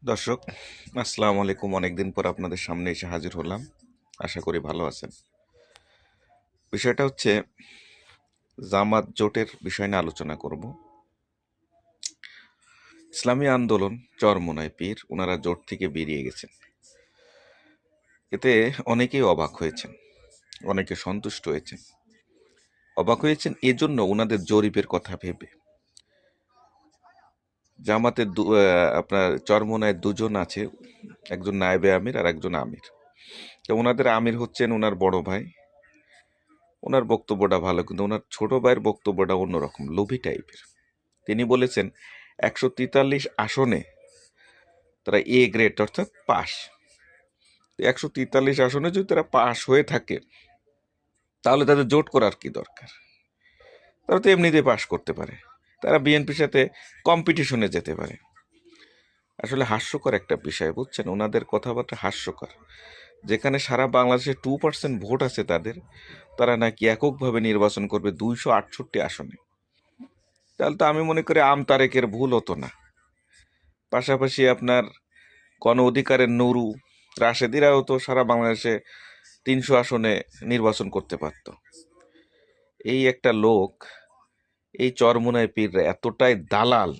দর্শক, আসসালামু আলাইকুম। অনেকদিন পর আপনাদের সামনে এসে হাজির হলাম। আশা করি ভালো আছেন। বিষয়টা হচ্ছে জামাত জোটের বিষয় নিয়ে আলোচনা করব। ইসলামী আন্দোলন চরমোনাই পীর ওনারা জোট থেকে বেরিয়ে গেছেন। এতে অনেকেই অবাক হয়েছেন, অনেকে সন্তুষ্ট হয়েছেন। অবাক হয়েছেন এজন্য ওনাদের জরিপের কথা ভেবে। জামাতের আপনার চরমোনায় দুজন আছে, একজন নায়েবে আমির আর একজন আমির। তো ওনাদের আমির হচ্ছেন ওনার বড় ভাই। ওনার বক্তব্যটা ভালো, কিন্তু ওনার ছোট ভাইয়ের বক্তব্যটা অন্যরকম, লোভী টাইপের। তিনি বলেছেন 143 আসনে তারা এ গ্রেড অর্থাৎ পাস। 143 আসনে যদি তারা পাস হয়ে থাকে তাহলে তাদের জোট করার কি দরকার? তারা তো এমনিতেই পাস করতে পারে, তারা বিএনপির সাথে কম্পিটিশনে যেতে পারে। আসলে হাস্যকর একটা বিষয়, বুঝছেন? ওনাদের কথাবার্তা হাস্যকর। যেখানে সারা বাংলাদেশে 2% ভোট আছে তাদের, তারা নাকি এককভাবে নির্বাচন করবে 268 আসনে। তাহলে তো আমি মনে করি তারেকের ভুল হতো না। পাশাপাশি আপনার গণ অধিকারের নুরু, রাশেদিরাও তো সারা বাংলাদেশে 300 আসনে নির্বাচন করতে পারত। এই একটা লোক, এই চরমোনাই পীররা এতটাই দালাল,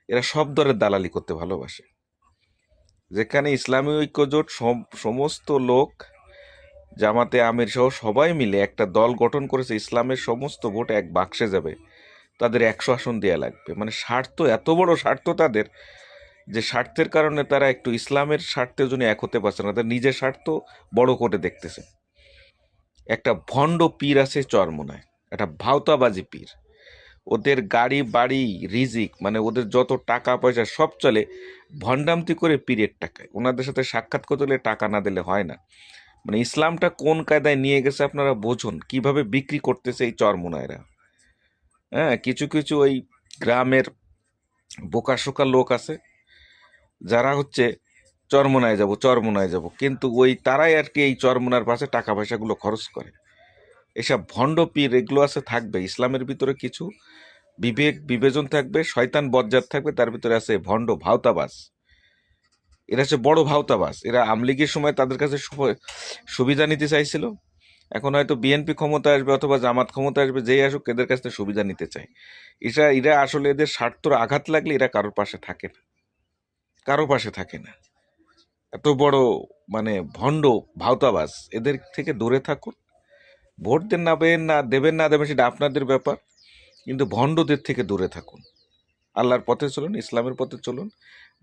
এরা সব দরের দালালি করতে ভালোবাসে। যেখানে ইসলামী ঐক্যজোট সমস্ত লোক, জামাতে আমির সহ সবাই মিলে একটা দল গঠন করেছে, ইসলামের সমস্ত ভোট এক বাক্সে যাবে, তাদের 100 আসন দেয়া লাগবে। মানে স্বার্থ, এত বড় স্বার্থ তাদের, যে স্বার্থের কারণে তারা একটু ইসলামের স্বার্থের জন্য এক হতে পারছে না, তাদের নিজের স্বার্থ বড় করে দেখতেছে। একটা ভণ্ড পীর আছে চরমোনায়, একটা ভাওতাবাজি পীর। ওদের গাড়ি বাড়ি রিজিক, মানে ওদের যত টাকা পয়সা সব চলে ভণ্ডামতি করে পীরের টাকায়। ওনাদের সাথে সাক্ষাৎ করতে হলে টাকা না দিলে হয় না। মানে ইসলামটা কোন কায়দায় নিয়ে গেছে আপনারা বোঝুন, কিভাবে বিক্রি করতেছে এই চরমোনায়রা। হ্যাঁ, কিছু কিছু ওই গ্রামের বোকাশোকা লোক আছে যারা হচ্ছে চরমোনায় যাব চরমোনায় যাব, কিন্তু ওই তারাই আর কি এই চরমোনার পাশে টাকা পয়সাগুলো খরচ করে। এসব ভণ্ড পীর এগুলো আছে, থাকবে ইসলামের ভিতরে কিছু বিবেক বিবেচন থাকবে, শয়তান বজ্জাত থাকবে, তার ভিতরে আছে ভণ্ড ভাওতাবাজ। এরা হচ্ছে বড় ভাওতাবাজ। এরা আমলিগের সময় তাদের কাছে সুবিধা নিতে চাইছিল, এখন হয়তো বিএনপি ক্ষমতা আসবে অথবা জামাত ক্ষমতা আসবে, যেই আসুক এদের কাছ থেকে সুবিধা নিতে চায়। এরা আসলে এদের স্বার্থর আঘাত লাগলে এরা কারোর পাশে থাকে না, কারো পাশে থাকে না। এত বড় মানে ভণ্ড ভাওতাবাজ, এদের থেকে দূরে থাকুন। ভোট দেন না দেবেন না দেবেন সেটা আপনাদের ব্যাপার, কিন্তু ভণ্ডদের থেকে দূরে থাকুন। আল্লাহর পথে চলুন, ইসলামের পথে চলুন।